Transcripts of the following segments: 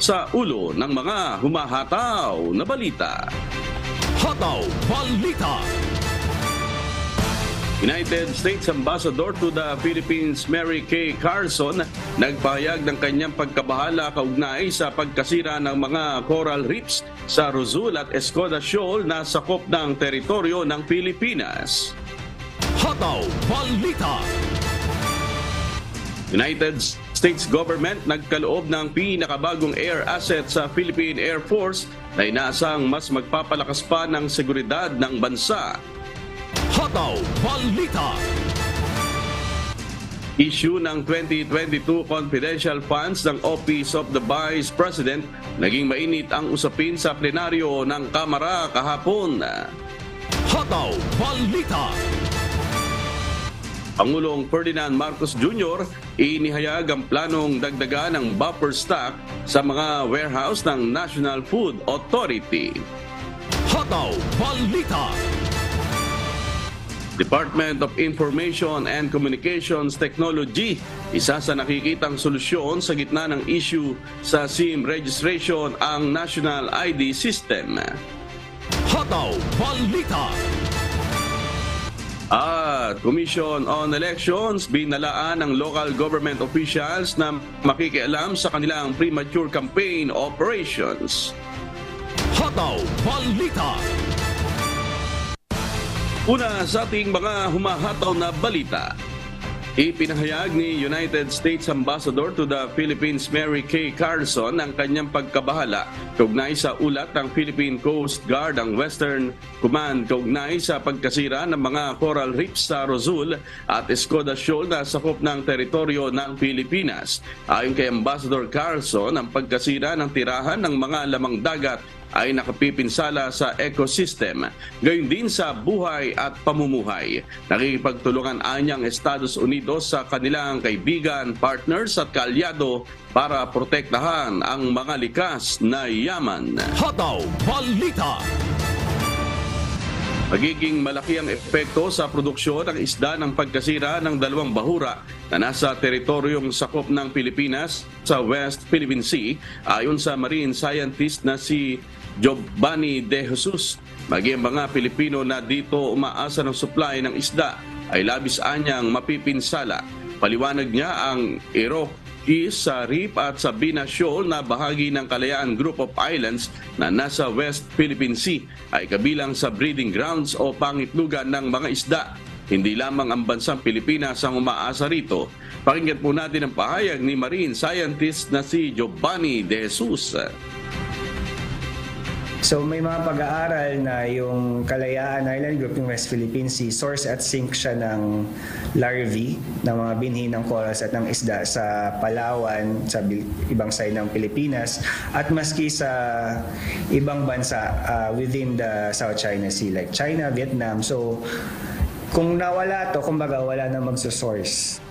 sa ulo ng mga humahataw na balita. Hataw Balita. United States Ambassador to the Philippines Mary Kay Carlson nagpahayag ng kanyang pagkabahala kaugnay sa pagkasira ng mga coral reefs sa Rizal at Escoda Shoal na sakop ng teritoryo ng Pilipinas. Hataw Balita. United States government nagkaloob ng pinakabagong air asset sa Philippine Air Force na inaasang mas magpapalakas pa ng seguridad ng bansa. Hataw Balita. Issue ng 2022 confidential funds ng Office of the Vice President, naging mainit ang usapin sa plenaryo ng Kamara kahapon. Hataw Balita. Pangulong Ferdinand Marcos Jr. inihayag ang planong dagdagan ng buffer stock sa mga warehouse ng National Food Authority. Hataw Balita. Department of Information and Communications Technology, isa sa nakikitang solusyon sa gitna ng issue sa SIM registration ang National ID System. Hataw Balita. At Commission on Elections, binalaan ng local government officials na makikialam sa kanilang premature campaign operations. Hataw Balita. Una sa ating mga humahataw na balita, ipinahayag ni United States Ambassador to the Philippines Mary Kay Carlson ang kanyang pagkabahala kaugnay sa ulat ng Philippine Coast Guard ang Western Command kaugnay sa pagkasira ng mga coral reefs sa Rizal at Escoda Shoal na sakop ng teritoryo ng Pilipinas. Ayon kay Ambassador Carlson, ang pagkasira ng tirahan ng mga lamang dagat ay nakapipinsala sa ecosystem, gayon din sa buhay at pamumuhay. Nakikipagtulungan anyang Estados Unidos sa kanilang kaibigan, partners at kaalyado para protektahan ang mga likas na yaman. Hataw Balita. Magiging malaki ang epekto sa produksyon ng isda ng pagkasira ng dalawang bahura na nasa teritoryong sakop ng Pilipinas sa West Philippine Sea, ayon sa marine scientist na si Giovanni De Jesus. Maging mga Pilipino na dito umaasa ng supply ng isda ay labis anyang mapipinsala. Paliwanag niya ang Iroquois sa Reef at Sabina Shoal na bahagi ng Kalayaan Group of Islands na nasa West Philippine Sea ay kabilang sa breeding grounds o pangitlugan ng mga isda. Hindi lamang ang bansang Pilipinas ang umaasa rito. Pakinggan po natin ang pahayag ni marine scientist na si Giovanni De Jesus. So may mga pag-aaral na yung Kalayaan Island Group, yung West Philippine Sea, source at sink siya ng larvae ng mga binhi ng corals at ng isda sa Palawan, sa ibang side ng Pilipinas, at maski sa ibang bansa within the South China Sea like China, Vietnam. So kung nawala to, kumbaga wala na magsosource.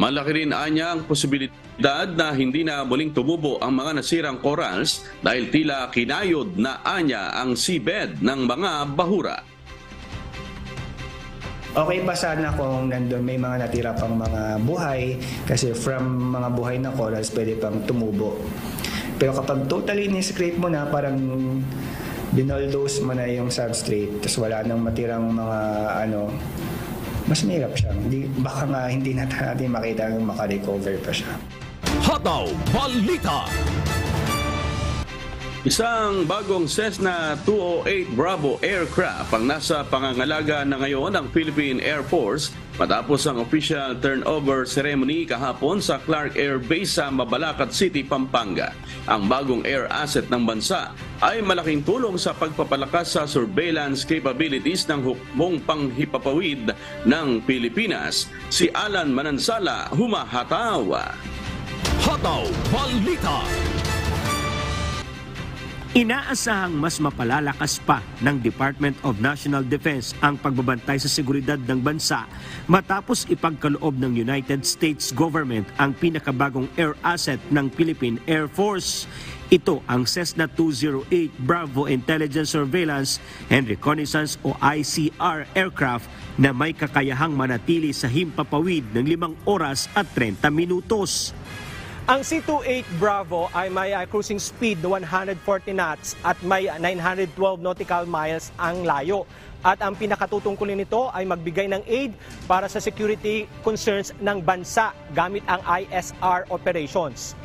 Malaki rin anya ang posibilidad na hindi na muling tumubo ang mga nasirang corals dahil tila kinayod na anya ang seabed ng mga bahura. Okay pa sana kung nandun may mga natira pang mga buhay kasi from mga buhay na corals pwede pang tumubo. Pero kapag totally ni-scrape mo na, parang binoldose mo na yung substrate, tapos wala nang matirang mga mas mahirap siya. Baka nga hindi natin makita yung makarecover pa siya. Hataw Balita. Isang bagong Cessna 208 Bravo aircraft ang nasa pangangalaga na ngayon ng Philippine Air Force matapos ang official turnover ceremony kahapon sa Clark Air Base sa Mabalacat City, Pampanga. Ang bagong air asset ng bansa ay malaking tulong sa pagpapalakas sa surveillance capabilities ng hukbong panghipapawid ng Pilipinas. Si Alan Manansala, humahataw. Hataw Balita. Inaasahang mas mapalalakas pa ng Department of National Defense ang pagbabantay sa seguridad ng bansa matapos ipagkaloob ng United States government ang pinakabagong air asset ng Philippine Air Force. Ito ang Cessna 208 Bravo Intelligence Surveillance and Reconnaissance o ICR aircraft na may kakayahang manatili sa himpapawid ng 5 oras at 30 minutos. Ang C-28 Bravo ay may cruising speed na 140 knots at may 912 nautical miles ang layo. At ang pinakatutungkulin nito ay magbigay ng aid para sa security concerns ng bansa gamit ang ISR operations.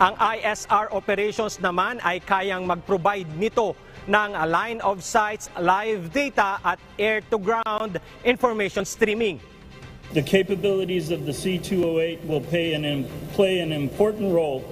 Ang ISR operations naman ay kayang mag-provide nito ng line of sights, live data at air-to-ground information streaming. The capabilities of the C-208 will play an important role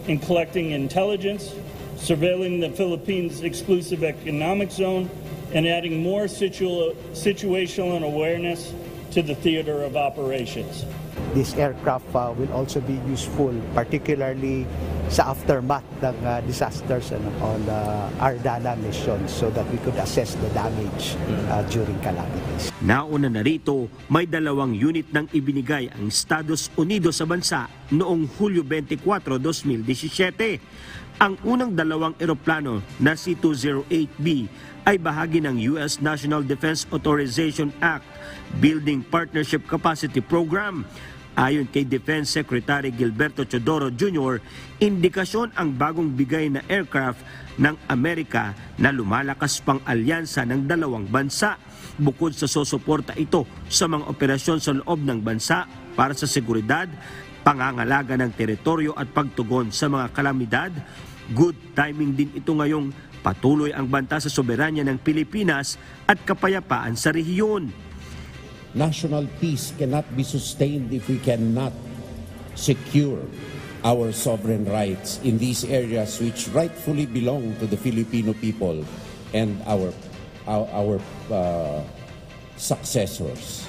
in collecting intelligence, surveilling the Philippines' exclusive economic zone, and adding more situational awareness to the theater of operations. This aircraft will also be useful, particularly sa aftermath ng disasters on the Ardana mission so that we could assess the damage during calamities. Nauna na rito, may 2 unit nang ibinigay ang Estados Unidos sa bansa noong Hulyo 24, 2017. Ang unang 2 eroplano na C-208B ay bahagi ng U.S. National Defense Authorization Act Building Partnership Capacity Program. Ayon kay Defense Secretary Gilberto Teodoro Jr., indikasyon ang bagong bigay na aircraft ng Amerika na lumalakas pang alyansa ng 2 bansa. Bukod sa susuporta ito sa mga operasyon sa loob ng bansa para sa seguridad, pangangalaga ng teritoryo at pagtugon sa mga kalamidad, good timing din ito ngayong patuloy ang banta sa soberanya ng Pilipinas at kapayapaan sa rehiyon. National peace cannot be sustained if we cannot secure our sovereign rights in these areas which rightfully belong to the Filipino people and our successors.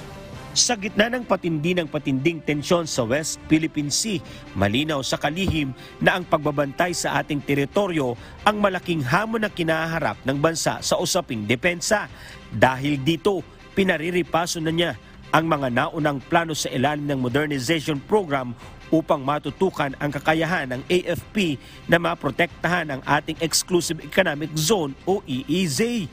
Sa gitna ng patinding tensyon sa West Philippine Sea, malinaw sa kalihim na ang pagbabantay sa ating teritoryo ang malaking hamon na kinaharap ng bansa sa usaping depensa. Dahil dito, pinariripaso na niya ang mga naunang plano sa ilalim ng modernization program upang matutukan ang kakayahan ng AFP na maprotektahan ang ating Exclusive Economic Zone o EEZ.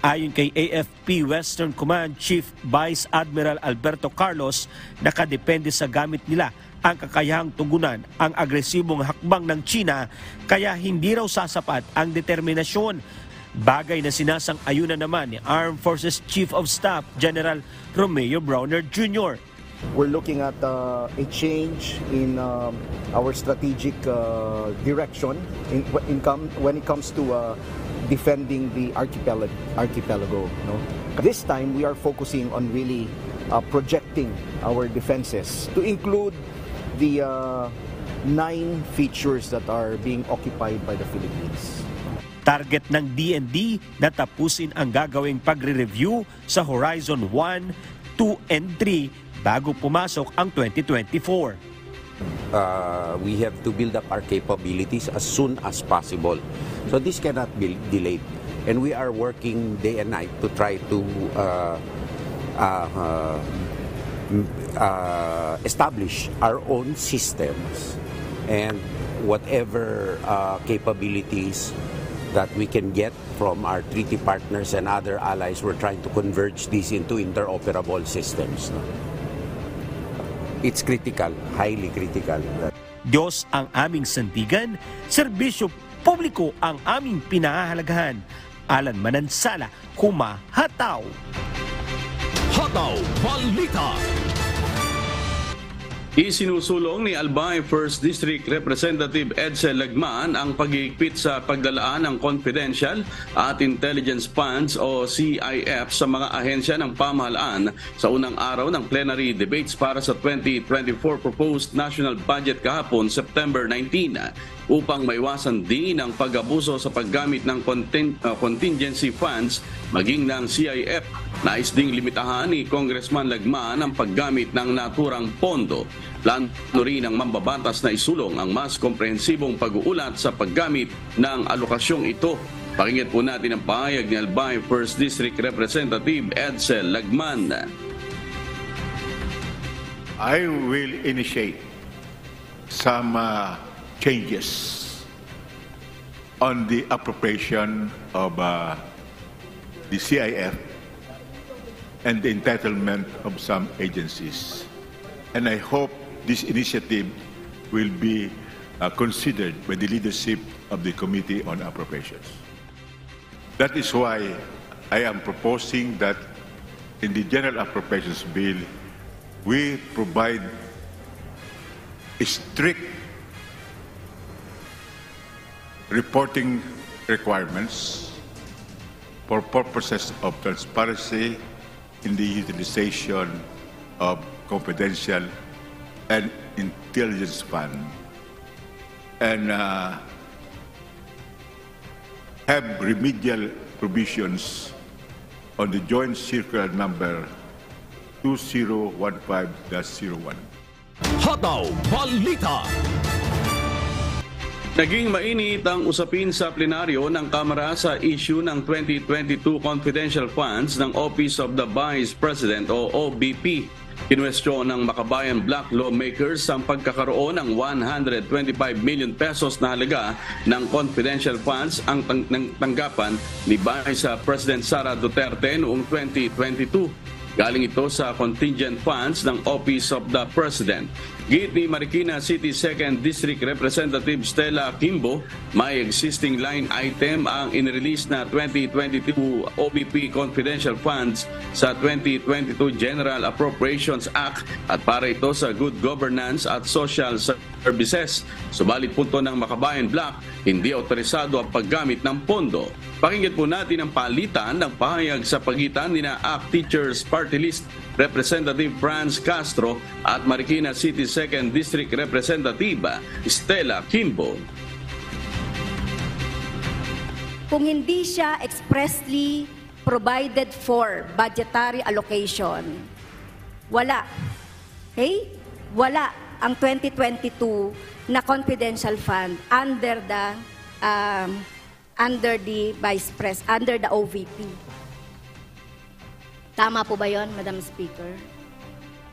Ayon kay AFP Western Command Chief Vice Admiral Alberto Carlos, nakadepende sa gamit nila ang kakayahang tugunan ang agresibong hakbang ng China, kaya hindi raw sasapat ang determinasyon. Bagay na sinasang-ayunan naman ni Armed Forces Chief of Staff General Romeo Browner Jr. We're looking at a change in our strategic direction when it comes to defending the archipelago. No? This time, we are focusing on really projecting our defenses to include the 9 features that are being occupied by the Philippines. Target ng DND na tapusin ang gagawing pagre-review sa Horizon 1, 2, and 3 bago pumasok ang 2024. We have to build up our capabilities as soon as possible. So this cannot be delayed. And we are working day and night to try to establish our own systems and whatever capabilities that we can get from our treaty partners and other allies. We're trying to converge these into interoperable systems. It's critical, highly critical. Diyos ang aming sandigan, serbisyo publiko ang aming pinahahalagahan. Alan Manansala, Humahataw. Hataw Balita. Isinusulong ni Albay 1st District Representative Edsel Lagman ang paghihigpit sa paglalaan ng confidential at intelligence funds o CIF sa mga ahensya ng pamahalaan sa unang araw ng plenary debates para sa 2024 proposed national budget kahapon September 19 upang maiwasan din ang pag-abuso sa paggamit ng contingency funds maging ng CIF. Nais ding limitahan ni Congressman Lagman ang paggamit ng naturang pondo. Plano rin ng mambabatas na isulong ang mas komprehensibong pag-uulat sa paggamit ng alokasyong ito. Pakinggan po natin ang pahayag ni Albay 1st District Representative Edsel Lagman. I will initiate some changes on the appropriation of the CIF and the entitlement of some agencies. And I hope this initiative will be considered by the leadership of the Committee on Appropriations. That is why I am proposing that in the General Appropriations Bill, we provide strict reporting requirements for purposes of transparency in the utilization of confidential and intelligence fund, and have remedial provisions on the Joint Circular number 2015-01. Hataw Balita. Naging mainit ang usapin sa plenaryo ng Kamara sa issue ng 2022 confidential funds ng Office of the Vice President o OVP. Kinwestiyon ng Makabayan Black lawmakers ang pagkakaroon ng 125 million pesos na halaga ng confidential funds ang tanggapan ni Vice President Sara Duterte noong 2022. Galing ito sa contingent funds ng Office of the President. Git ni Marikina City 2nd District Representative Stella Kimbo, may existing line item ang inirelease na 2022 OVP confidential funds sa 2022 General Appropriations Act at para ito sa good governance at social services. Subalit punto ng Makabayan Black, hindi otorisado ang paggamit ng pondo. Pakinggan po natin ang palitan ng pahayag sa pagitan ni ACT Teachers Party List Representative Franz Castro at Marikina City 2nd District Representative Stella Kimbo. Kung hindi siya expressly provided for budgetary allocation, wala. Okay? Wala ang 2022 na confidential fund under the Vice President, under the OVP. Tama po ba yon, Madam Speaker?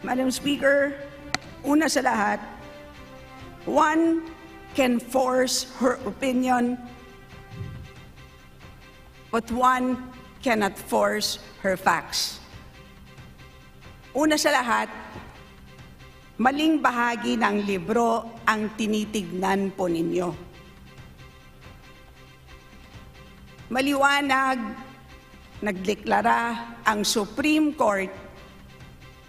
Madam Speaker, una sa lahat, one can force her opinion, but one cannot force her facts. Una sa lahat, maling bahagi ng libro ang tinitignan po ninyo. Maliwanag, nagdeklara ang Supreme Court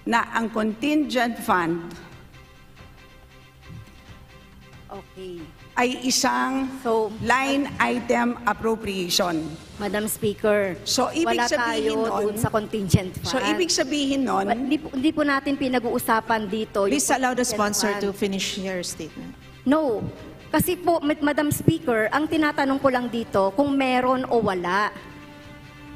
na ang contingent fund ay isang line item appropriation. Madam Speaker, so, ibig wala sabihin tayo nun, doon sa contingent fund. So, ibig sabihin nun, hindi po natin pinag-uusapan dito. Please allow the sponsor to finish your statement. No. Kasi po, Madam Speaker, ang tinatanong ko lang dito kung meron o wala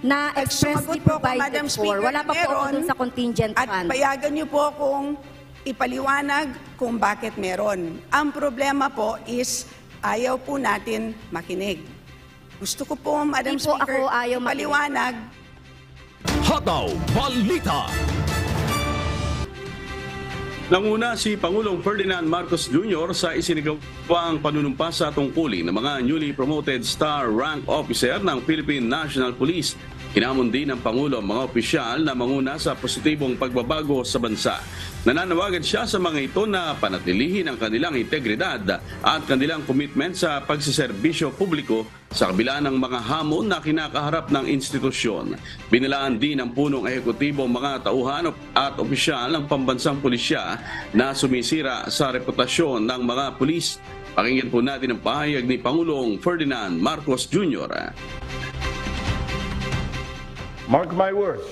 na expressly provided for. Wala pa po ako dun sa contingent fund. At payagan niyo po kung ipaliwanag kung bakit meron. Ang problema po is ayaw po natin makinig. Gusto ko po, Madam Speaker, ipaliwanag. Hataw Balita. Nanguna si Pangulong Ferdinand Marcos Jr. sa isinagawang panunumpa sa tungkulin ng mga newly promoted star rank officer ng Philippine National Police. Kinamon din ng Pangulo ang mga opisyal na manguna sa positibong pagbabago sa bansa. Nananawagan siya sa mga ito na panatilihin ang kanilang integridad at kanilang commitment sa pagsiserbisyo publiko sa kabila ng mga hamon na kinakaharap ng institusyon. Binilaan din ng punong ehekutibo mga tauhan at opisyal ng pambansang pulisya na sumisira sa reputasyon ng mga pulis. Pakinggan po natin ang pahayag ni Pangulong Ferdinand Marcos Jr. Mark my words,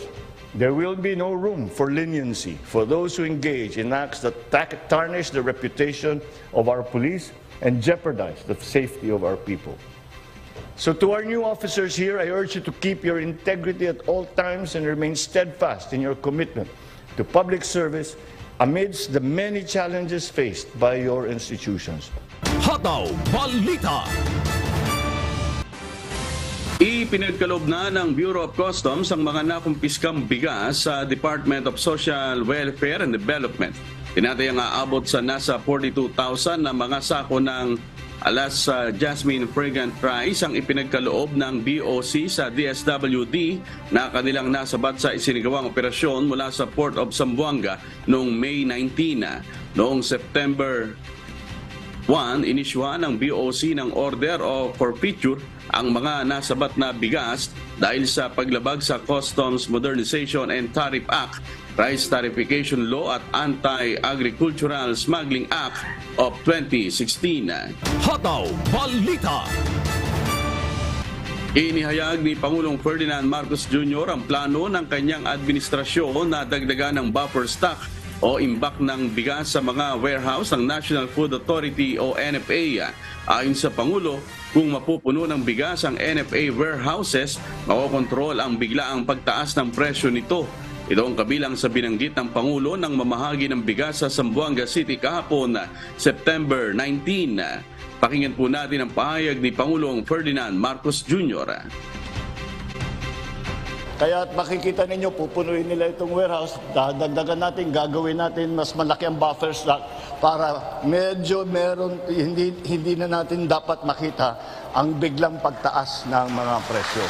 there will be no room for leniency for those who engage in acts that tarnish the reputation of our police and jeopardize the safety of our people. So to our new officers here, I urge you to keep your integrity at all times and remain steadfast in your commitment to public service amidst the many challenges faced by your institutions. Hataw Balita. Ipinagkaloob na ng Bureau of Customs ang mga nakumpiskang bigas sa Department of Social Welfare and Development. Tinatayang aabot sa nasa 42,000 na mga sako ng alas jasmine fragrant rice ang ipinagkaloob ng BOC sa DSWD na kanilang nasabat sa isinigawang operasyon mula sa Port of Zamboanga noong May 19. Noong September 1. Inisyuhan ng BOC ng Order of Forfeiture ang mga nasabat na bigas dahil sa paglabag sa Customs Modernization and Tariff Act, Rice Tarification Law at Anti-Agricultural Smuggling Act of 2016. Hataw Balita. Inihayag ni Pangulong Ferdinand Marcos Jr. ang plano ng kanyang administrasyon na dagdagan ng buffer stock o imbak ng bigas sa mga warehouse ng National Food Authority o NFA. Ayon sa Pangulo, kung mapupuno ng bigas ang NFA warehouses, makokontrol ang biglaang pagtaas ng presyo nito. Ito ang kabilang sa binanggit ng Pangulo nang mamahagi ng bigas sa Zamboanga City kahapon, September 19. Pakinggan po natin ang pahayag ni Pangulong Ferdinand Marcos Jr. Kaya at makikita ninyo, pupunuin nila itong warehouse, dadagdagan natin, gagawin natin mas malaki ang buffer stock para medyo meron, hindi na natin dapat makita ang biglang pagtaas ng mga presyo.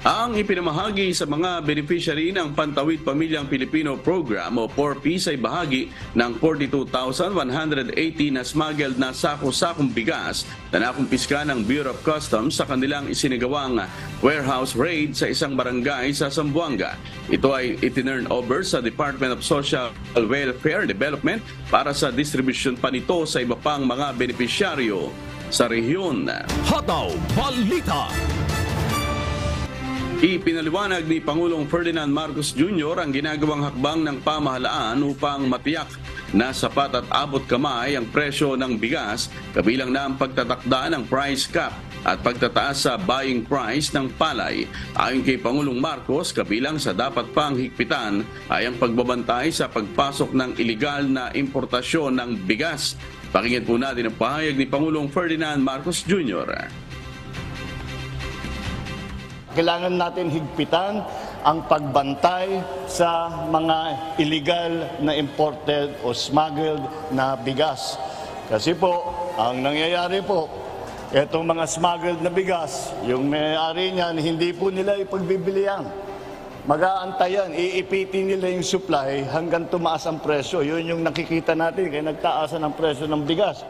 Ang ipinamahagi sa mga beneficiary ng Pantawid Pamilyang Pilipino Program o 4Ps ay bahagi ng 42,180 na smuggled na sako-sakong bigas na nakumpiska ng Bureau of Customs sa kanilang isinagawang warehouse raid sa isang barangay sa Zamboanga. Ito ay itinurn over sa Department of Social Welfare Development para sa distribution pa nito sa iba pang mga benepisyaryo sa rehiyon. Hataw Balita. Ipinaliwanag ni Pangulong Ferdinand Marcos Jr. ang ginagawang hakbang ng pamahalaan upang matiyak na sapat at abot kamay ang presyo ng bigas, kabilang na ang pagtatakda ng price cap at pagtataas sa buying price ng palay. Ayon kay Pangulong Marcos, kabilang sa dapat pang higpitan ay ang pagbabantay sa pagpasok ng ilegal na importasyon ng bigas. Pakinggan po natin ang pahayag ni Pangulong Ferdinand Marcos Jr. Kailangan natin higpitan ang pagbantay sa mga illegal na imported o smuggled na bigas. Kasi po, ang nangyayari po, itong mga smuggled na bigas, yung may-ari niyan, hindi po nila ipagbibilihan. Mag-aantayan, iipitin nila yung supply hanggang tumaas ang presyo. Yun yung nakikita natin, kaya nagtaasan ang presyo ng bigas.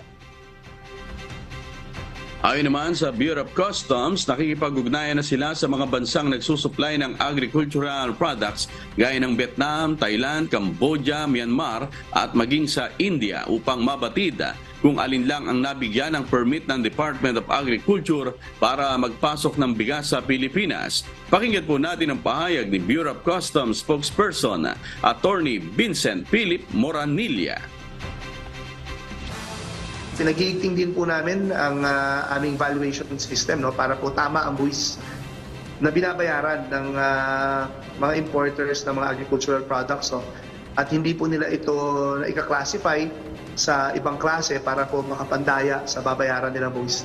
Ayon naman sa Bureau of Customs, nakikipag-ugnayan na sila sa mga bansang nagsusupply ng agricultural products gaya ng Vietnam, Thailand, Cambodia, Myanmar at maging sa India upang mabatid kung alin lang ang nabigyan ng permit ng Department of Agriculture para magpasok ng bigas sa Pilipinas. Pakinggan po natin ang pahayag ni Bureau of Customs spokesperson, Attorney Vincent Philip Moranilla. Pinag-iigting din po namin ang aming valuation system, no, para po tama ang buwis na binabayaran ng mga importers ng mga agricultural products, no, at hindi po nila ito ika-classify sa ibang klase para po makapandaya sa babayaran nilang buwis.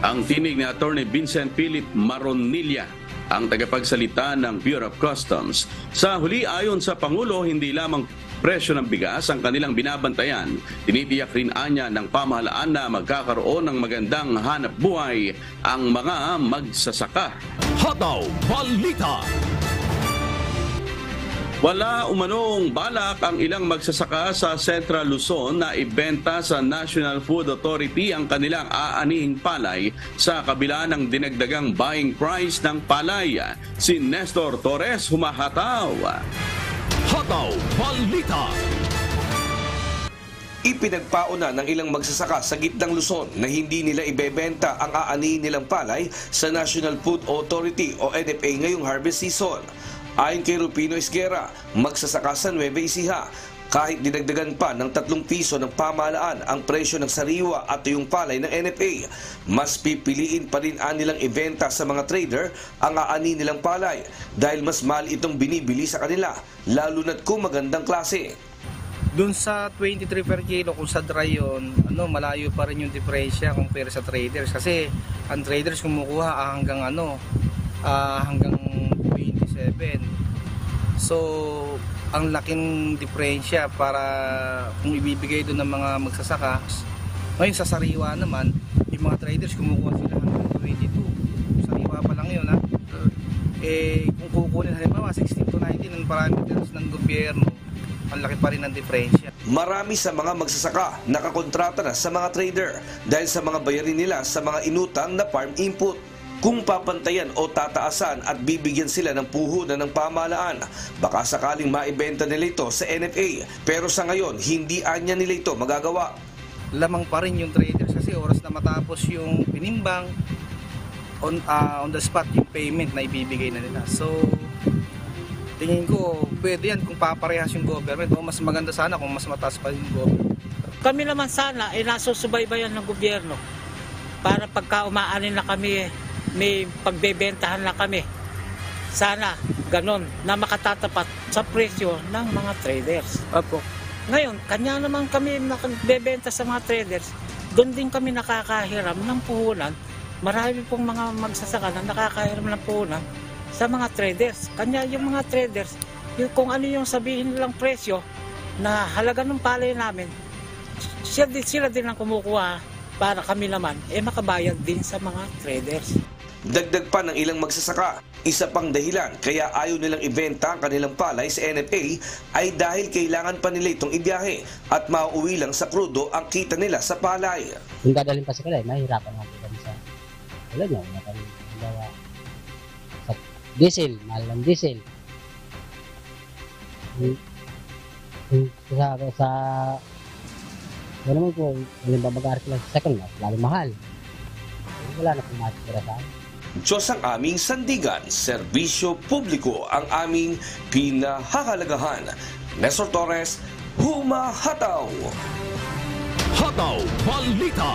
Ang tinig ni Attorney Vincent Philip Moranilla, ang tagapagsalita ng Bureau of Customs. Sa huli, ayon sa Pangulo, hindi lamang presyo ng bigas ang kanilang binabantayan. Tinitiyak rin anya ng pamahalaan na magkakaroon ng magandang hanap buhay ang mga magsasaka. Hataw Balita. Wala umanong balak ang ilang magsasaka sa Central Luzon na ibenta sa National Food Authority ang kanilang aanihing palay sa kabila ng dinagdagang buying price ng palay. Si Nestor Torres humahataw. Hataw Balita. Ipinagpauna ng ilang magsasaka sa gitnang Luzon na hindi nila ibebenta ang aanihin nilang palay sa National Food Authority o NFA ngayong harvest season. Ayon kay Rufino Esguerra, magsasaka sa Nueva Ecija, kahit dinagdagan pa ng 3 piso ng pamahalaan ang presyo ng sariwa at yung palay ng NFA, mas pipiliin pa rin nilang ibenta sa mga trader ang aani nilang palay dahil mas mahal itong binibili sa kanila, lalo na't kung magandang klase. Doon sa 23 per kilo, kung sa dry yun, malayo pa rin yung diferensya compare sa traders. Kasi ang traders kumukuha hanggang hanggang 27. So, ang laking diferensya para kung ibibigay doon ng mga magsasaka. Ngayon sa sariwa naman, yung mga traders kumukuha sila hanggang 22. Sariwa pa lang yun, ha? Kung kukunin halimbawa 16 to 19 ang parameters ng gobyerno, ang laki pa rin ang diferensya. Marami sa mga magsasaka nakakontrata na sa mga trader dahil sa mga bayarin nila sa mga inutang na farm input. Kung papantayan o tataasan at bibigyan sila ng puhunan ng pamahalaan, baka sakaling maibenta nila ito sa NFA. Pero sa ngayon, hindi anya nila ito magagawa. Lamang pa rin yung traders kasi oras na matapos yung pinimbang, on the spot yung payment na ibibigay na nila. So, tingin ko, pwede yan kung paparehas yung government o mas maganda sana kung mas mataas pa yung government. Kami naman sana ay nasusubaybayan ng gobyerno para pagka umaanin na kami, may pagbebentahan na kami. Sana ganon na makatatapat sa presyo ng mga traders. Opo. Ngayon, kanya naman kami nagbebenta sa mga traders, doon din kami nakakahiram ng puhunan. Marami pong mga magsasaka na nakakahiram ng puhunan sa mga traders. Kanya yung mga traders, yung kung ano yung sabihin nilang presyo na halaga ng palay namin, sila din ang kumukuha para kami naman makabayad din sa mga traders. Dagdag pa ng ilang magsasaka, isa pang dahilan kaya ayaw nilang ibenta ang kanilang palay sa NFA ay dahil kailangan pa nila itong ibiyahe at mauuwi lang sa krudo ang kita nila sa palay. Kung dadalhin pa sa kalay, mahirapan natin kami sa wala nyo, sa diesel, mahal ng diesel. Sa wala naman po, walang babagar sila sa second half, lalo mahal. Wala na pumatid para sa amin. Diyos ang aming sandigan, serbisyo publiko ang aming pinahahalagahan. Nestor Torres, Humahataw! Hataw Balita!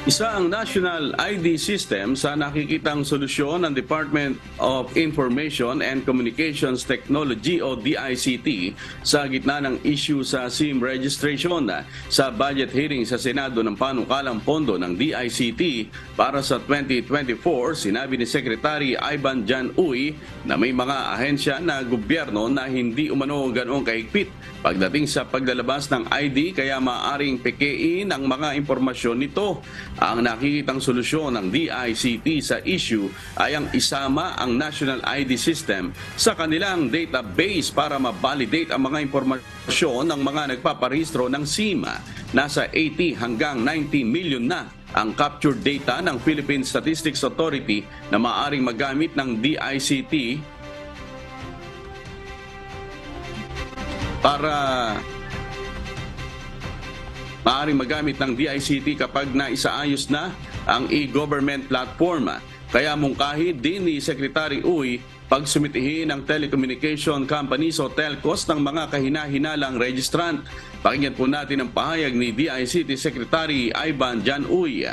Isa ang National ID System sa nakikitang solusyon ng Department of Information and Communications Technology o DICT sa gitna ng issue sa SIM registration. Sa budget hearing sa Senado ng panukalang pondo ng DICT para sa 2024, sinabi ni Secretary Ivan Jan Uy na may mga ahensya na gobyerno na hindi umano ganoong kahigpit pagdating sa paglalabas ng ID kaya maaaring pekein ang mga impormasyon nito. Ang nakikitang solusyon ng DICT sa issue ay ang isama ang National ID System sa kanilang database para ma-validate ang mga impormasyon ng mga nagpaparehistro ng SIM. Nasa 80 hanggang 90 million na ang captured data ng Philippine Statistics Authority na maaaring magamit ng DICT maaaring magamit ng DICT kapag naisaayos na ang e-government platform. Kaya mungkahi din ni Secretary Uy pagsumitihin ng telecommunication companies o telcos ng mga kahina-hinalang registrant. Pakinggan po natin ang pahayag ni DICT Secretary Ivan Jan Uy.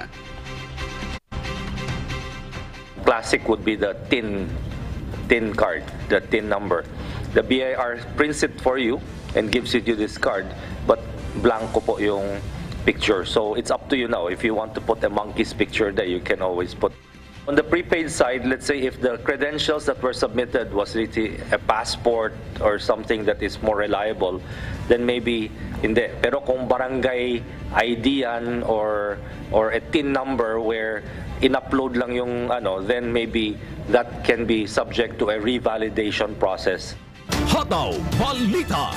Classic would be the TIN card, the TIN number. The BIR prints it for you and gives you this card, but blanco po yung picture. So it's up to you now. If you want to put a monkey's picture there, you can always put. On the prepaid side, let's say if the credentials that were submitted was really a passport or something that is more reliable, then maybe hindi. Pero kung barangay ID yan or a TIN number where in-upload lang yung then maybe that can be subject to a revalidation process. Hataw Balita!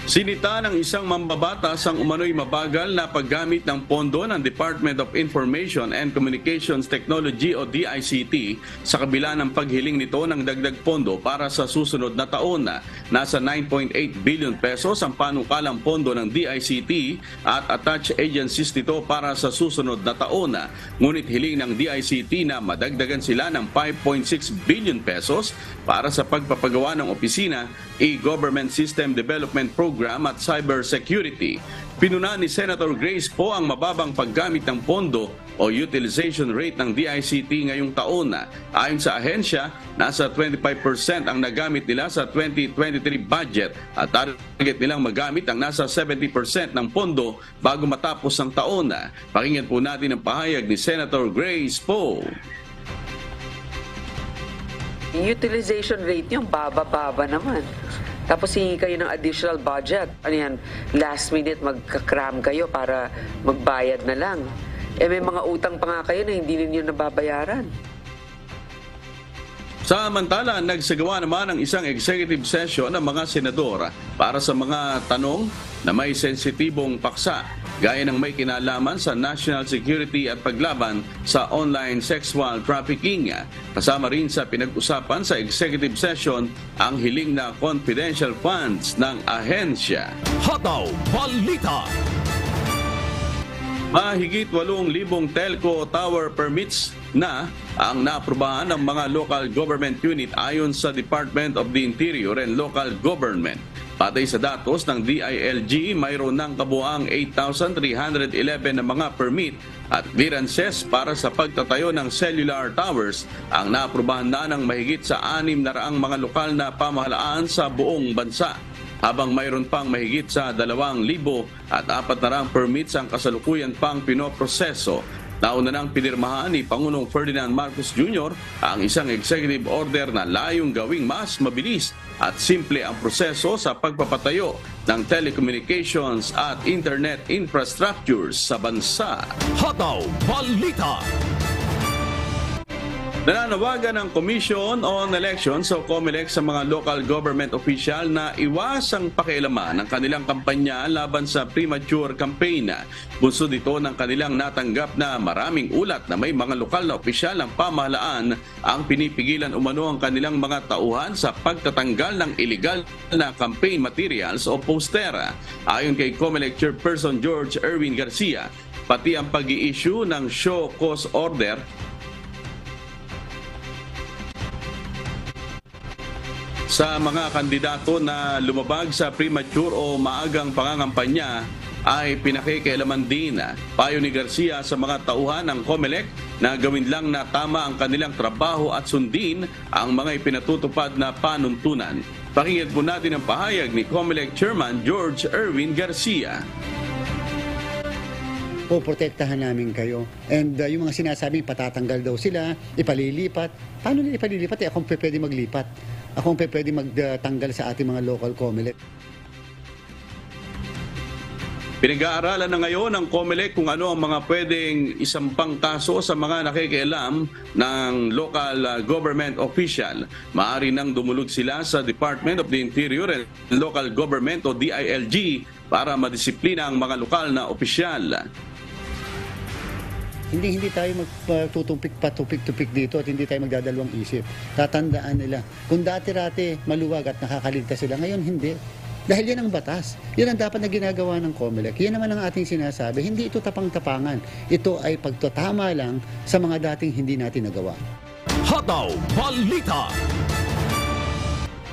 Sinita ng isang mambabatas ang umano'y mabagal na paggamit ng pondo ng Department of Information and Communications Technology o DICT sa kabila ng paghiling nito ng dagdag pondo para sa susunod na taon. Nasa 9.8 billion pesos ang panukalang pondo ng DICT at attached agencies nito para sa susunod na taon. Ngunit hiling ng DICT na madagdagan sila ng 5.6 billion pesos para sa pagpapagawa ng opisina, e-Government System Development Program at cybersecurity. Pinuna ni Senator Grace Poe ang mababang paggamit ng pondo o utilization rate ng DICT ngayong taon. Ayon sa ahensya, nasa 25% ang nagamit nila sa 2023 budget at target nilang magamit ang nasa 70% ng pondo bago matapos ang taon. Pakinggan po natin ang pahayag ni Senator Grace Poe. Utilization rate yung baba-baba naman. Tapos hingi kayo ng additional budget. Ano yan, last minute magkakram kayo para magbayad na lang. May mga utang pa nga kayo na hindi ninyo nababayaran. Samantala, nagsagawa naman ng isang executive session ng mga senador para sa mga tanong na may sensitibong paksa, gaya ng may kinalaman sa national security at paglaban sa online sexual trafficking. Kasama rin sa pinag-usapan sa executive session ang hiling na confidential funds ng ahensya. Hataw Balita. Mahigit 8,000 telco tower permits na ang naaprubahan ng mga local government unit ayon sa Department of the Interior and Local Government. Patay sa datos ng DILG, mayroon ng kabuang 8,311 na mga permit at clearances para sa pagtatayo ng cellular towers ang naaprubahan na ng mahigit sa 600 mga lokal na pamahalaan sa buong bansa. Habang mayroon pang mahigit sa 2,400 permits ang kasalukuyan pang pinoproseso. Nauna nang pinirmahan ni Pangulong Ferdinand Marcos Jr. ang isang executive order na layong gawing mas mabilis at simple ang proseso sa pagpapatayo ng telecommunications at internet infrastructures sa bansa. Hataw Balita. Nananawagan ng Commission on Elections o COMELEC sa mga local government official na iwasang pakialaman ng kanilang kampanya laban sa premature campaign. Bunsod ito ng kanilang natanggap na maraming ulat na may mga lokal na opisyal ng pamahalaan ang pinipigilan umano ang kanilang mga tauhan sa pagtatanggal ng illegal na campaign materials o poster. Ayon kay COMELEC Chairperson George Erwin Garcia, pati ang pag-i-issue ng show cause order sa mga kandidato na lumabag sa premature o maagang pangangampanya ay pinakikialaman din. Payo ni Garcia sa mga tauhan ng COMELEC na gawin lang na tama ang kanilang trabaho at sundin ang mga ipinatutupad na panuntunan. Pakinggan po natin ang pahayag ni COMELEC Chairman George Erwin Garcia. Poprotektahan namin kayo. And yung mga sinasabing patatanggal daw sila, ipalilipat. Paano nila ipalilipat? Akong pwede maglipat. Akong pwede magtanggal sa ating mga local COMELEC. Pinag-aaralan na ngayon ng COMELEC kung ano ang mga pwedeng isampang kaso sa mga nakikialam ng local government official. Maaari nang dumulog sila sa Department of the Interior and Local Government o DILG para madisiplina ang mga lokal na opisyal. Hindi tayo magtutupik-patupik-tupik dito at hindi tayo magdadalawang isip. Tatandaan nila. Kung dati-rati maluwag at nakakaligtas sila, ngayon hindi. Dahil yan ang batas. Yan ang dapat na ginagawa ng COMELEC. Yan naman ang ating sinasabi. Hindi ito tapang-tapangan. Ito ay pagtatama lang sa mga dating hindi natin nagawa. Hataw Balita.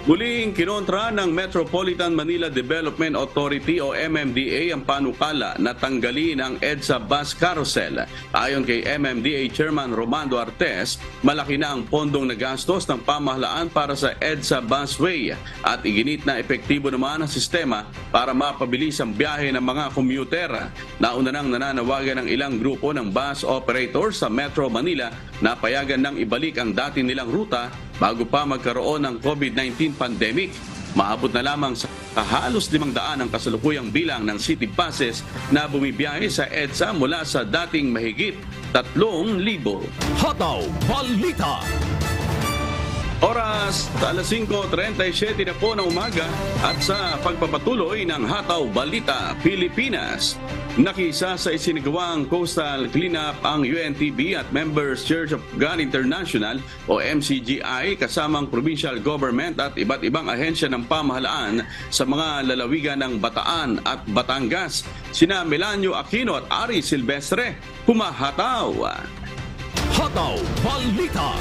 Muling kinontra ng Metropolitan Manila Development Authority o MMDA ang panukala na tanggalin ang EDSA Bus Carousel. Ayon kay MMDA Chairman Romando Artes, malaki na ang pondong nagastos ng pamahalaan para sa EDSA Busway at iginit na epektibo naman ang sistema para mapabilis ang biyahe ng mga commuter. Nauna nang nananawagan ng ilang grupo ng bus operators sa Metro Manila na payagan ng ibalik ang dati nilang ruta bago pa magkaroon ng COVID-19 pandemic. Maabot na lamang sa halos 500 ang kasalukuyang bilang ng city buses na bumibiyahe sa EDSA mula sa dating mahigit 3,000. Hataw Balita. Oras, alas 5:37 na po ng umaga at sa pagpapatuloy ng Hataw Balita Pilipinas. Nakisa sa isinagawang coastal cleanup ang UNTB at Members Church of God International o MCGI kasamang provincial government at iba't ibang ahensya ng pamahalaan sa mga lalawigan ng Bataan at Batangas. Sina Melanio Aquino at Ari Silvestre, humahataw. Hataw Balita.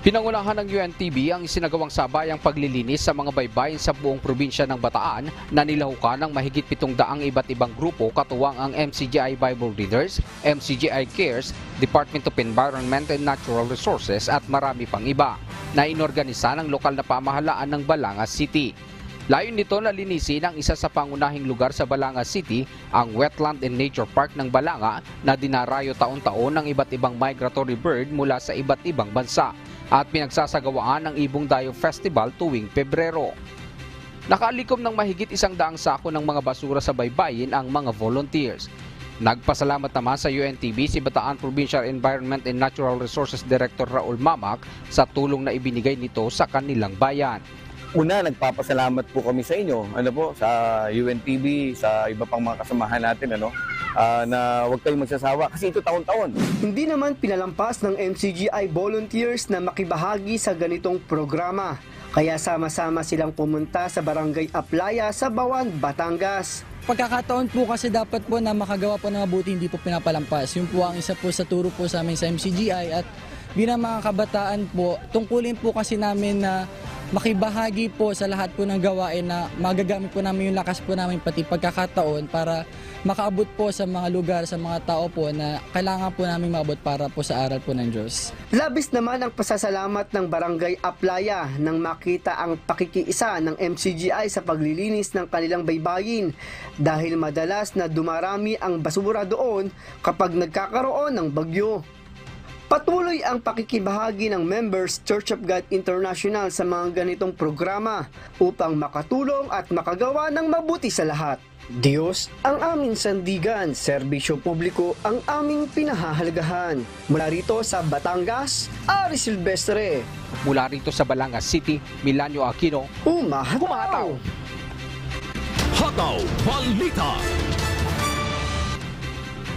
Pinangunahan ng UNTB ang isinagawang sabayang paglilinis sa mga baybayin sa buong probinsya ng Bataan na nilahukan ng mahigit 700 iba't ibang grupo katuwang ang MCGI Bible Readers, MCGI Cares, Department of Environment and Natural Resources at marami pang iba na inorganisa ng lokal na pamahalaan ng Balangas City. Layon nito na linisin ang isa sa pangunahing lugar sa Balangas City, ang Wetland and Nature Park ng Balanga na dinarayo taon-taon ng iba't ibang migratory bird mula sa iba't ibang bansa at pinagsasagawaan ng Ibong Dayo Festival tuwing Pebrero. Nakalikom ng mahigit 100 sako ng mga basura sa baybayin ang mga volunteers. Nagpasalamat naman sa UNTV si Bataan Provincial Environment and Natural Resources Director Raul Mamak sa tulong na ibinigay nito sa kanilang bayan. Una, nagpapasalamat po kami sa inyo, sa UNTV, sa iba pang mga kasamahan natin, na huwag kayong magsasawa kasi ito taon-taon. Hindi naman pinalampas ng MCGI volunteers na makibahagi sa ganitong programa. Kaya sama-sama silang pumunta sa Barangay Aplaya sa Bawan, Batangas. Pagkakataon po kasi dapat po na makagawa po ng mabuti, hindi po pinapalampas. Yun po ang isa po sa turo po sa amin sa MCGI at bilang mga kabataan po, tungkulin po kasi namin na makibahagi po sa lahat po ng gawain na magagamit po namin yung lakas po namin pati pagkakataon para makaabot po sa mga lugar, sa mga tao po na kailangan po namin maabot para po sa aral po ng Diyos. Labis naman ang pasasalamat ng Barangay Aplaya nang makita ang pakikiisa ng MCGI sa paglilinis ng kanilang baybayin dahil madalas na dumarami ang basura doon kapag nagkakaroon ng bagyo. Patuloy ang pakikibahagi ng Members Church of God International sa mga ganitong programa upang makatulong at makagawa ng mabuti sa lahat. Diyos ang aming sandigan, serbisyo publiko ang aming pinahahalagahan. Mula rito sa Batangas, Ari Silvestre. Mula rito sa Balangas City, Milanio Aquino. Humataw! Hataw Balita.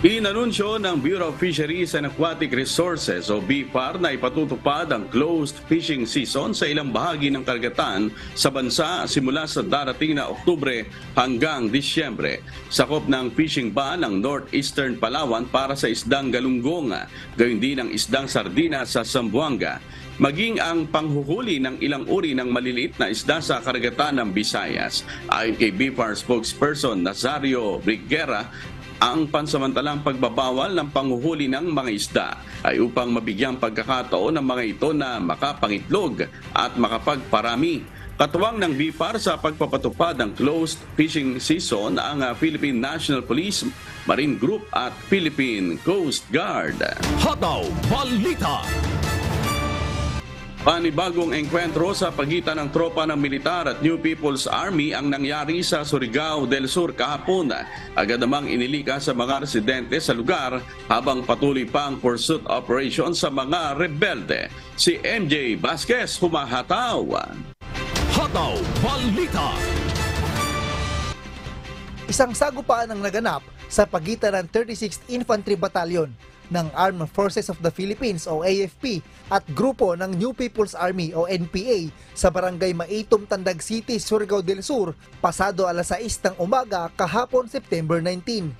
Inanunsyo ng Bureau of Fisheries and Aquatic Resources o BFAR na ipatutupad ang closed fishing season sa ilang bahagi ng karagatan sa bansa simula sa darating na Oktubre hanggang Disyembre. Sakop ng fishing ban ang Northeastern Palawan para sa isdang galunggong, gayon din ang isdang sardina sa Zamboanga. Maging ang panghuhuli ng ilang uri ng maliliit na isda sa karagatan ng Visayas. Ayon kay BFAR spokesperson Nazario Briguera, ang pansamantalang pagbabawal ng panghuhuli ng mga isda ay upang mabigyang pagkakataon ng mga ito na makapangitlog at makapagparami. Katuwang ng BFAR sa pagpapatupad ng closed fishing season ang Philippine National Police, Marine Group at Philippine Coast Guard. Hataw Balita. Panibagong engkwentro sa pagitan ng tropa ng militar at New People's Army ang nangyari sa Surigao del Sur kahapon. Agad namang inilika sa mga residente sa lugar habang patuloy pa ang pursuit operation sa mga rebelde. Si MJ Vasquez humahataw. Hataw Balita. Isang sagupaan ang naganap sa pagitan ng 36th Infantry Battalion ng Armed Forces of the Philippines o AFP at grupo ng New People's Army o NPA sa Barangay Maitom, Tandag City, Surigao del Sur pasado alas 6 ng umaga kahapon September 19.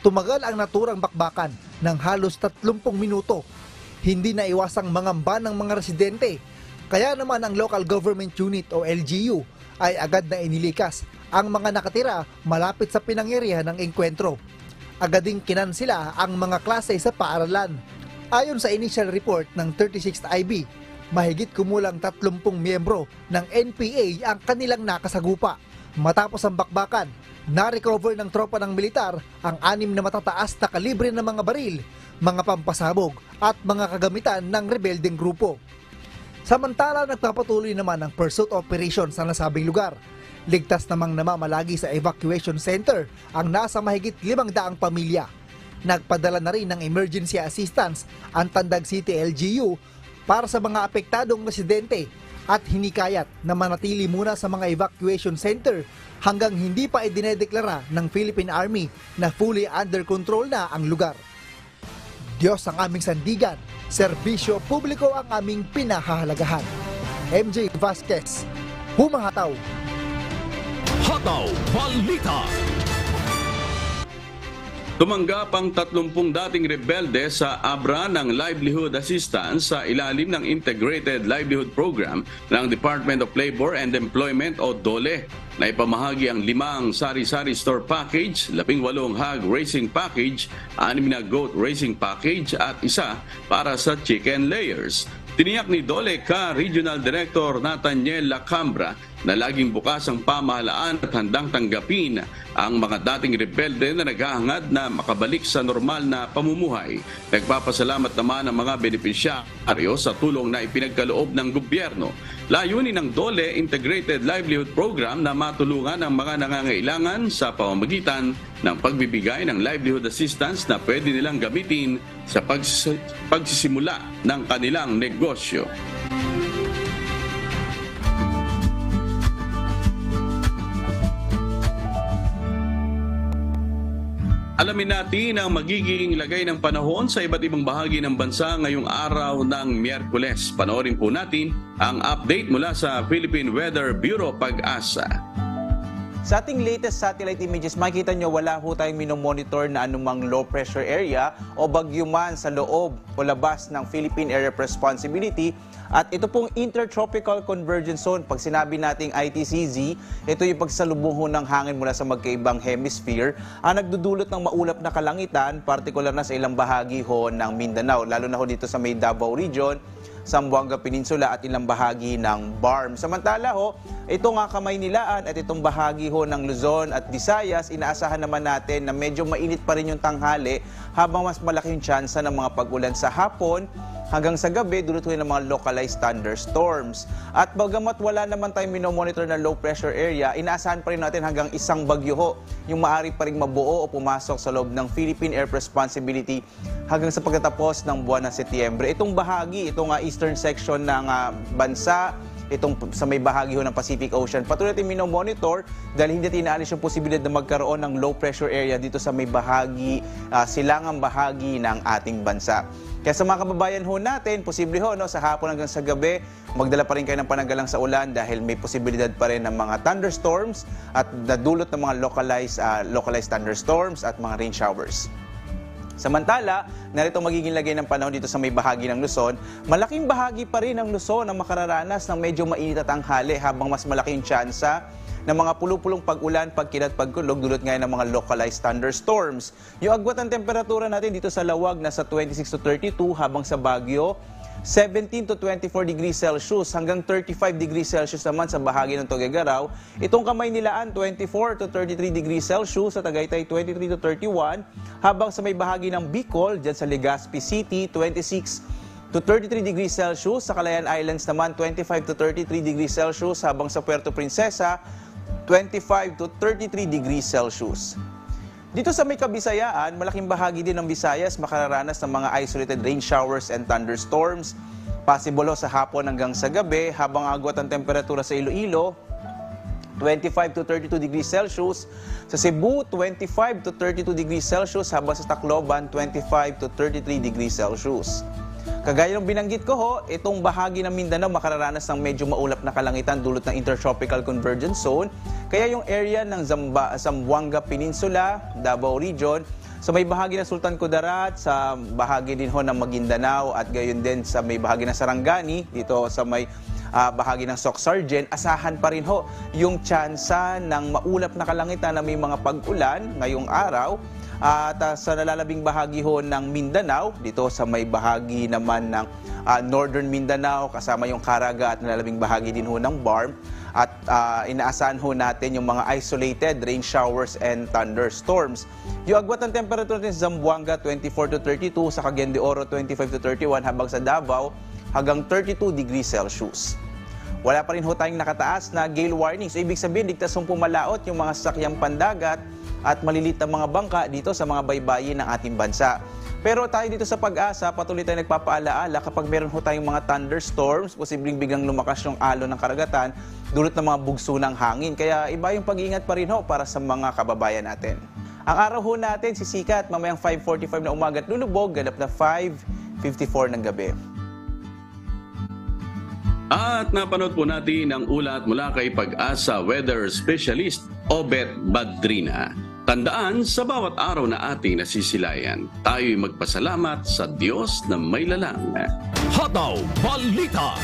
Tumagal ang naturang bakbakan ng halos 30 minuto. Hindi na iwasang mangamba ng mga residente. Kaya naman ang Local Government Unit o LGU ay agad na inilikas ang mga nakatira malapit sa pinangyarihan ng engkwentro. Agad ding kinansila ang mga klase sa paaralan. Ayon sa initial report ng 36th IB, mahigit kumulang 30 miyembro ng NPA ang kanilang nakasagupa. Matapos ang bakbakan, na-recover ng tropa ng militar ang 6 na matataas na kalibre ng mga baril, mga pampasabog at mga kagamitan ng rebeldeng grupo. Samantala, nagpapatuloy naman ang pursuit operation sa nasabing lugar. Ligtas namang namamalagi sa evacuation center ang nasa mahigit 500 pamilya. Nagpadala na rin ng emergency assistance ang Tandag City LGU para sa mga apektadong residente at hinikayat na manatili muna sa mga evacuation center hanggang hindi pa idinedeklara ng Philippine Army na fully under control na ang lugar. Diyos ang aming sandigan, serbisyo publiko ang aming pinahahalagahan. MJ Vasquez, humahataw. Hataw Balita. Tumanggap ang 30 dating rebelde sa ABRA ng Livelihood Assistance sa ilalim ng Integrated Livelihood Program ng Department of Labor and Employment o DOLE. Naipamahagi ang 5 sari-sari store package, 18 hog racing package, 6 na goat racing package at 1 para sa chicken layers. Tiniyak ni DOLE-CA Regional Director Nathaniel Lacambra na laging bukas ang pamahalaan at handang tanggapin ang mga dating rebelde na naghahangad na makabalik sa normal na pamumuhay. Nagpapasalamat naman ang mga benepisyaryo sa tulong na ipinagkaloob ng gobyerno. Layunin ng DOLE Integrated Livelihood Program na matulungan ang mga nangangailangan sa pamamagitan ng pagbibigay ng livelihood assistance na pwede nilang gamitin sa pagsisimula ng kanilang negosyo. Alamin natin ang magiging lagay ng panahon sa iba't ibang bahagi ng bansa ngayong araw ng Miyerkules. Panoorin po natin ang update mula sa Philippine Weather Bureau Pag-asa. Sa ating latest satellite images, makikita nyo wala ho tayong minomonitor na anumang low pressure area o bagyo man sa loob o labas ng Philippine Area of Responsibility. At ito pong Intertropical Convergence Zone, pag sinabi nating ITCZ, ito yung pagsalubong ng hangin mula sa magkaibang hemisphere ang nagdudulot ng maulap na kalangitan, partikular na sa ilang bahagi ho ng Mindanao, lalo na ho dito sa may Davao Region, Zamboanga Peninsula at ilang bahagi ng BARM. Samantala ho, ito nga Kamaynilaan at itong bahagi ho ng Luzon at Visayas, inaasahan naman natin na medyo mainit pa rin yung tanghali habang mas malaki yung tsansa ng mga pag-ulan sa hapon hanggang sa gabi, dulot ng mga localized thunderstorms. At bagamat wala naman tayong minomonitor na low pressure area, inaasahan pa rin natin hanggang isang bagyo ho yung maaari pa rin mabuo o pumasok sa loob ng Philippine Air Responsibility hanggang sa pagtatapos ng buwan ng Setyembre. Itong bahagi, itong eastern section ng bansa, itong sa may bahagi ho ng Pacific Ocean, patuloy natin minomonitor dahil hindi tinaalis yung posibilidad na magkaroon ng low pressure area dito sa may bahagi, silangang bahagi ng ating bansa. Kaya sa mga kababayan ho natin, posible ho no, sa hapon hanggang sa gabi, magdala pa rin kayo ng pananggalang sa ulan dahil may posibilidad pa rin ng mga thunderstorms at nadulot ng mga localized thunderstorms at mga rain showers. Samantala, narito magiging lagay ng panahon dito sa may bahagi ng Luzon. Malaking bahagi pa rin ng Luzon ang makararanas ng medyo mainit at tanghali habang mas malaking tsansa ng mga pulupulong pag-ulan, pagkilat, pagkulog, dulot ngayon ng mga localized thunderstorms. Yung agwat ng temperatura natin dito sa Lawag nasa 26 to 32 habang sa Baguio 17 to 24 degrees Celsius hanggang 35 degrees Celsius naman sa bahagi ng Tuguegarao. Itong Kamaynilaan 24 to 33 degrees Celsius, sa Tagaytay 23 to 31, habang sa may bahagi ng Bicol, dyan sa Legazpi City 26 to 33 degrees Celsius, sa Calayan Islands naman 25 to 33 degrees Celsius, habang sa Puerto Princesa 25 to 33 degrees Celsius. Dito sa may Kabisayaan, malaking bahagi din ng Visayas makararanas ng mga isolated rain showers and thunderstorms. Possible sa hapon hanggang sa gabi, habang agwat ang temperatura sa Iloilo 25 to 32 degrees Celsius, sa Cebu 25 to 32 degrees Celsius, habang sa Tacloban 25 to 33 degrees Celsius. Kagaya ng binanggit ko ho, itong bahagi ng Mindanao makararanas ng medyo maulap na kalangitan dulot ng Intertropical Convergence Zone. Kaya yung area ng Zamboanga Peninsula, Davao Region, sa may bahagi ng Sultan Kudarat, sa bahagi din ho ng Maguindanao at gayon din sa may bahagi ng Sarangani, dito sa may bahagi ng Soc-Sargen, asahan pa rin ho yung tsansa ng maulap na kalangitan na may mga pag-ulan ngayong araw. At sa nalalabing bahagi ho ng Mindanao, dito sa may bahagi naman ng Northern Mindanao, kasama yung Caraga at nalalabing bahagi din ho ng BARM. At inaasahan ho natin yung mga isolated rain showers and thunderstorms. Yung agwat ng temperature natin sa Zamboanga 24 to 32, sa Cagayan de Oro 25 to 31, habang sa Davao hanggang 32 degrees Celsius. Wala pa rin ho tayong nakataas na gale warning. So ibig sabihin, ligtas hong pumalaot yung mga sasakyang pandagat at malilit na mga bangka dito sa mga baybayin ng ating bansa. Pero tayo dito sa Pag-asa, patuloy tayo nagpapaalaala kapag meron ho tayong mga thunderstorms, posibleng biglang lumakas yung alon ng karagatan, dulot ng mga bugso ng hangin. Kaya iba yung pag-iingat pa rin ho para sa mga kababayan natin. Ang araw ho natin sisikat mamayang 5:45 na umaga at lulubog, ganap na 5:54 ng gabi. At napanood po natin ang ulat mula kay Pag-asa Weather Specialist Obet Badrina. Tandaan, sa bawat araw na ating nasisilayan, tayo'y magpasalamat sa Diyos na may lalang. Hataw Balita.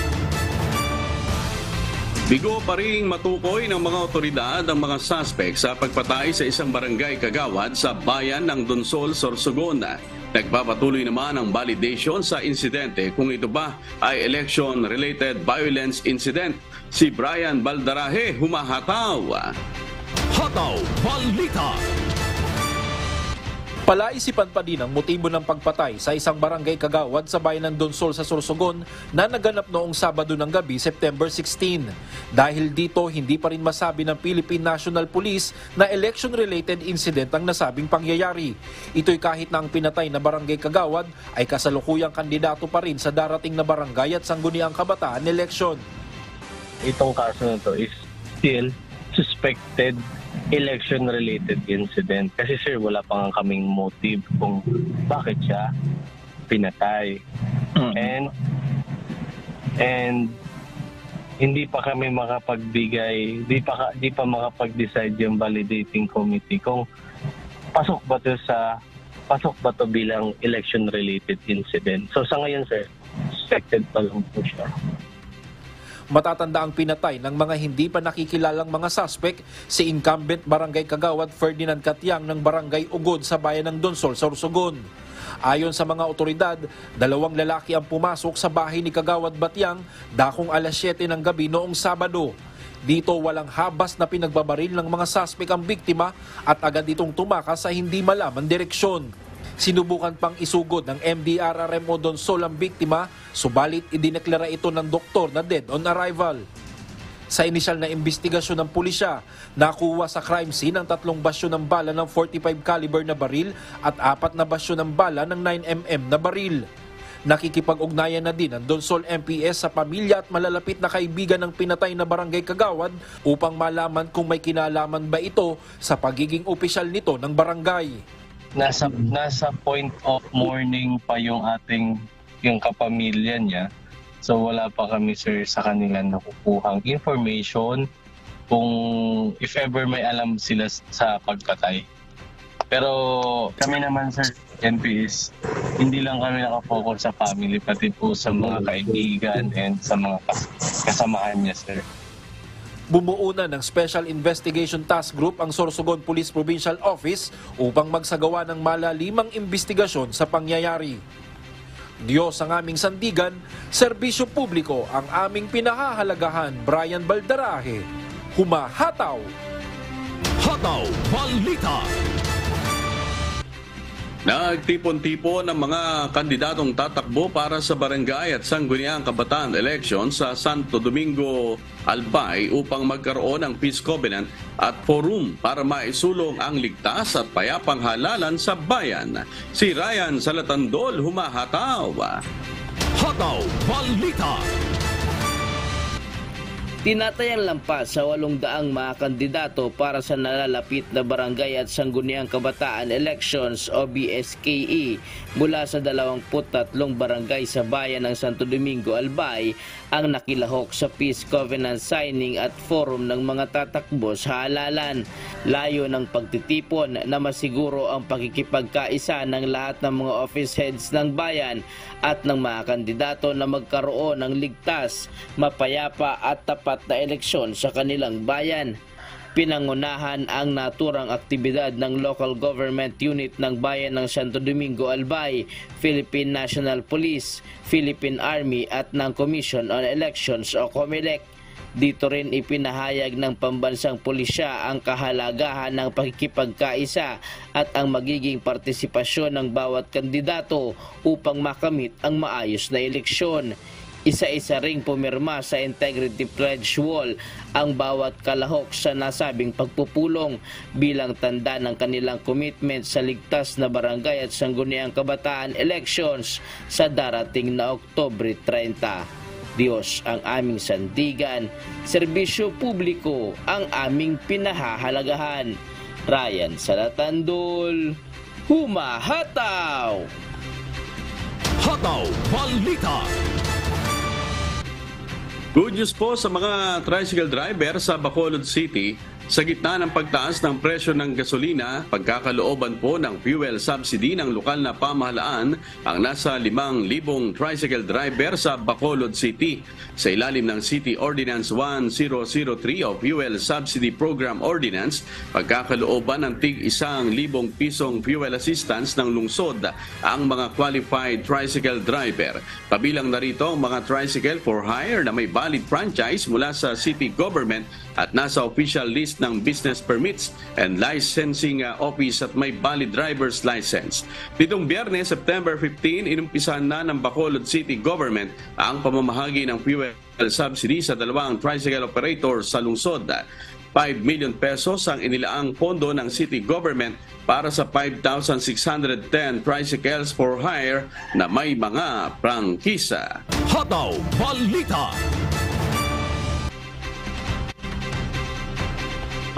Bigo pa ring matukoy ng mga otoridad ang mga suspect sa pagpatay sa isang barangay kagawad sa bayan ng Donsol, Sorsogon. Nagpapatuloy naman ang validation sa insidente kung ito ba ay election-related violence incident. Si Brian Baldarahe, humahataw. Hataw Balita. Palaisipan pa din ang motibo ng pagpatay sa isang barangay kagawad sa bayan ng Donsol sa Sorsogon na naganap noong Sabado ng gabi, September 16. Dahil dito, hindi pa rin masabi ng Philippine National Police na election-related incident ang nasabing pangyayari. Ito'y kahit na ang pinatay na barangay kagawad ay kasalukuyang kandidato pa rin sa darating na barangay at sangguniang kabataan election. Itong kaso na to is still suspected election-related incident. Kasi sir, wala pa nga kaming motive kung bakit siya pinatay. And hindi pa kami makapagbigay, di pa makapag-decide yung validating committee kung pasok ba to bilang election-related incident. So sa ngayon sir, suspected pa lang po siya. Matatanda ang pinatay ng mga hindi pa nakikilalang mga suspect si incumbent Barangay Kagawad Ferdinand Katiang ng Barangay Ugod sa bayan ng Donsol, Sorsogon. Ayon sa mga otoridad, 2 lalaki ang pumasok sa bahay ni Kagawad Batiang dakong alas 7 ng gabi noong Sabado. Dito walang habas na pinagbabaril ng mga suspect ang biktima at agad itong tumakas sa hindi malaman direksyon. Sinubukan pang isugod ng MDRRMO Donsol ang biktima, subalit idineklara ito ng doktor na dead on arrival. Sa inisyal na investigasyon ng pulisya, nakuha sa crime scene ang 3 basyo ng bala ng 45 caliber na baril at 4 na basyo ng bala ng 9mm na baril. Nakikipag-ugnayan na din ang Donsol MPS sa pamilya at malalapit na kaibigan ng pinatay na barangay kagawad upang malaman kung may kinalaman ba ito sa pagiging opisyal nito ng barangay. Nasa point of mourning pa yung kapamilya niya. So wala pa kami sir sa kanila nakukuhang information kung if ever may alam sila sa pagpatay. Pero kami naman sir, NPS, hindi lang kami nakafocus sa family, pati po sa mga kaibigan and sa mga kasamahan niya sir. Bumuo na ng Special Investigation Task Group ang Sorsogon Police Provincial Office upang magsagawa ng malalimang investigasyon sa pangyayari. Diyos ang aming sandigan, serbisyo publiko ang aming pinahahalagahan. Brian Baldarahe, humahataw! Hataw Balita! Nagtipon-tipon ng mga kandidatong tatakbo para sa barangay at sangguniang kabataan election sa Santo Domingo, Albay upang magkaroon ng peace covenant at forum para maisulong ang ligtas at payapang halalan sa bayan. Si Ryan Salatandol, humahataw. Hataw Balita! Tinatayang lampas sa 800 mga kandidato para sa nalalapit na barangay at sangguniang kabataan elections o BSKE mula sa 23 barangay sa bayan ng Santo Domingo, Albay ang nakilahok sa Peace Covenant signing at forum ng mga tatakbo sa halalan. Layo ng pagtitipon na masiguro ang pakikipagkaisa ng lahat ng mga office heads ng bayan at ng mga kandidato na magkaroon ng ligtas, mapayapa at tapat na eleksyon sa kanilang bayan. Pinangunahan ang naturang aktibidad ng Local Government Unit ng Bayan ng Santo Domingo, Albay, Philippine National Police, Philippine Army at ng Commission on Elections o COMELEC. Dito rin ipinahayag ng pambansang pulisya ang kahalagahan ng pakikipagkaisa at ang magiging partisipasyon ng bawat kandidato upang makamit ang maayos na eleksyon. Isa-isa ring pumirma sa Integrity Pledge Wall ang bawat kalahok sa nasabing pagpupulong bilang tanda ng kanilang commitment sa ligtas na barangay at sangguniang kabataan elections sa darating na Oktubre 30. Diyos ang aming sandigan, serbisyo publiko ang aming pinahahalagahan. Ryan Salatandol, humahataw! Hataw Balita! Good news po sa mga tricycle driver sa Bacolod City. Sa gitna ng pagtaas ng presyo ng gasolina, pagkakalooban po ng fuel subsidy ng lokal na pamahalaan ang nasa 5,000 tricycle driver sa Bacolod City. Sa ilalim ng City Ordinance 1003 o Fuel Subsidy Program Ordinance, pagkakalooban ng tig 1,000 pisong fuel assistance ng lungsod ang mga qualified tricycle driver. Kabilang na rito ang mga tricycle for hire na may valid franchise mula sa city government at nasa official list ng business permits and licensing office at may valid driver's license. Nitong Biyernes, September 15, inumpisahan na ng Bacolod City Government ang pamamahagi ng fuel subsidy sa dalawang tricycle operators sa lungsod. 5 million pesos ang inilaang pondo ng city government para sa 5,610 tricycles for hire na may mga prangkisa. Hataw Balita.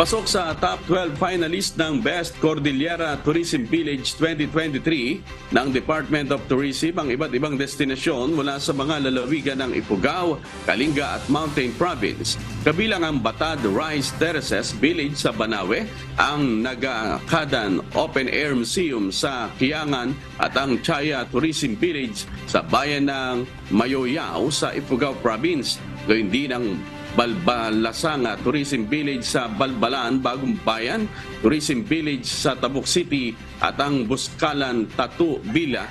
Pasok sa top 12 finalist ng Best Cordillera Tourism Village 2023 ng Department of Tourism ang iba't ibang destinasyon mula sa mga lalawigan ng Ifugao, Kalinga at Mountain Province. Kabilang ang Batad Rice Terraces Village sa Banawe, ang Nagakadan Open Air Museum sa Kiangan at ang Chaya Tourism Village sa bayan ng Mayoyao sa Ifugao Province. Gayun din ang Balbalasanga Tourism Village sa Balbalan, Bagong Bayan, Tourism Village sa Tabuk City at ang Buskalan Tatu Bilya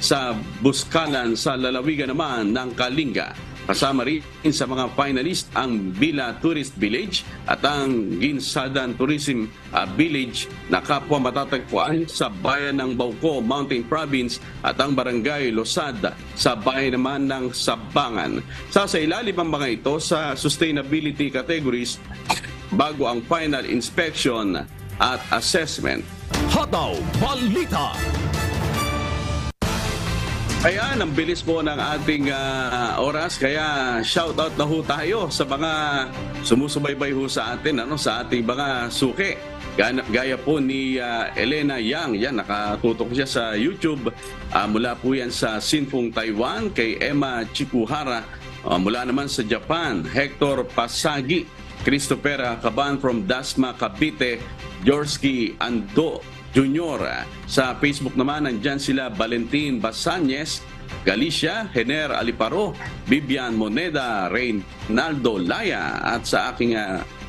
sa Buskalan sa lalawigan naman ng Kalinga. Kasama rin sa mga finalist ang Bila Tourist Village at ang Ginsadan Tourism Village na kapwa matatagpuan sa bayan ng Bauco, Mountain Province at ang Barangay Losad sa bayan naman ng Sabangan. Sa ilalim ang mga ito sa sustainability categories bago ang final inspection at assessment. Hataw Balita. Ayan, ang bilis po ng ating oras, kaya shoutout na ho tayo sa mga sumusubaybay ho sa atin, sa ating mga suki. Gaya po ni Elena Yang, yan, nakatutok siya sa YouTube. Mula po yan sa Sinfung, Taiwan, kay Emma Chikuhara. Mula naman sa Japan, Hector Pasagi, Christopher Caban from Dasma, Cavite, Jorsky Ando Junior. Sa Facebook naman, nandyan sila Valentin Basanyes, Galicia, Hener Aliparo, Vivian Moneda, Reynaldo Laya, at sa aking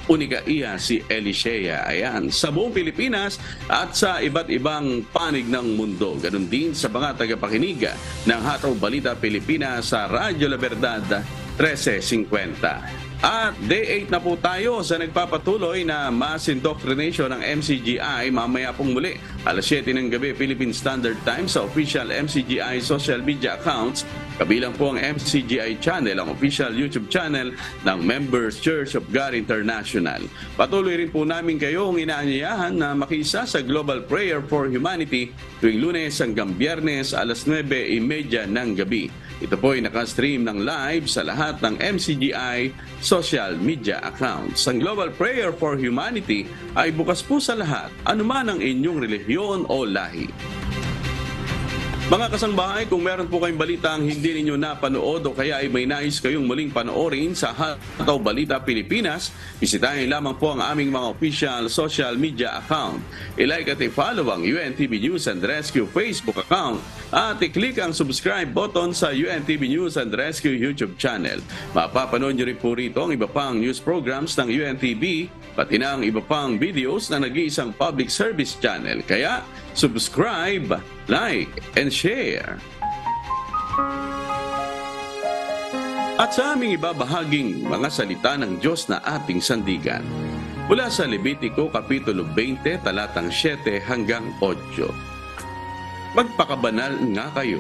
unika iya si Elisea. Ayan, sa buong Pilipinas at sa iba't ibang panig ng mundo. Ganun din sa mga tagapakinig ng Hataw Balita Pilipinas sa Radyo La Verdad 1350. At day 8 na po tayo sa nagpapatuloy na mass indoctrination ng MCGI. Mamaya pong muli, alas 7 ng gabi Philippine Standard Time sa official MCGI social media accounts. Kabilang po ang MCGI channel, ang official YouTube channel ng Members Church of God International. Patuloy rin po namin kayong inaanyayahan na makisa sa Global Prayer for Humanity tuwing Lunes hanggang Biyernes alas 9:30 ng gabi. Ito po ay nakastream ng live sa lahat ng MCGI social media accounts. Ang Global Prayer for Humanity ay bukas po sa lahat, anuman ang inyong relihiyon o lahi. Mga kasangbahay, kung meron po kayong balitang hindi ninyo napanood o kaya ay may nais kayong muling panoorin sa Hataw Balita Pilipinas, bisitahin lamang po ang aming mga official social media account. I-like at i-follow ang UNTV News and Rescue Facebook account at i-click ang subscribe button sa UNTV News and Rescue YouTube channel. Mapapanood nyo rin po rito ang iba pang news programs ng UNTV, pati na ang iba pang videos na nag-iisang public service channel. Kaya, subscribe, like, and share. At sa aming ibabahaging mga salita ng Diyos na ating sandigan, mula sa Levitico Kapitulo 20, talatang 7 hanggang 8. Magpakabanal nga kayo,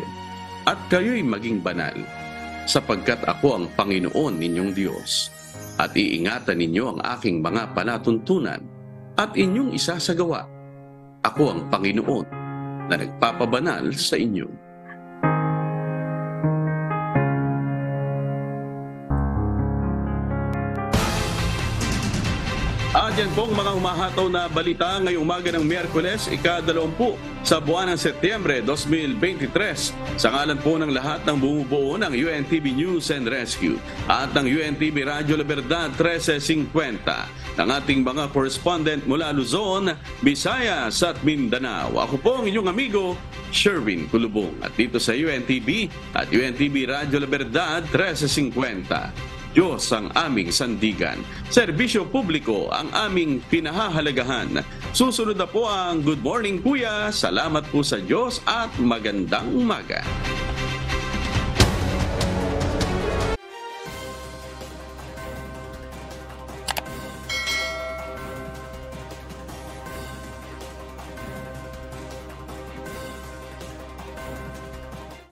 at kayo'y maging banal, sapagkat ako ang Panginoon ninyong Diyos, at iingatan ninyo ang aking mga palatuntunan, at inyong isasagawa. Ako ang Panginoon na nagpapabanal sa inyo. Yan pong mga humahataw na balita ngayong umaga ng Miyerkules, ika-20 sa buwan ng Setyembre 2023. Sa ngalan po ng lahat ng bumubuo ng UNTV News and Rescue at ng UNTV Radyo La Verdad 1350, ng ating mga correspondent mula Luzon, Visayas at Mindanao. Ako po ang inyong amigo, Sherwin Kulubong. At dito sa UNTV at UNTV Radyo La Verdad 1350. Diyos ang aming sandigan. Serbisyo publiko ang aming pinahahalagahan. Susunod na po ang Good Morning Kuya. Salamat po sa Diyos at magandang umaga.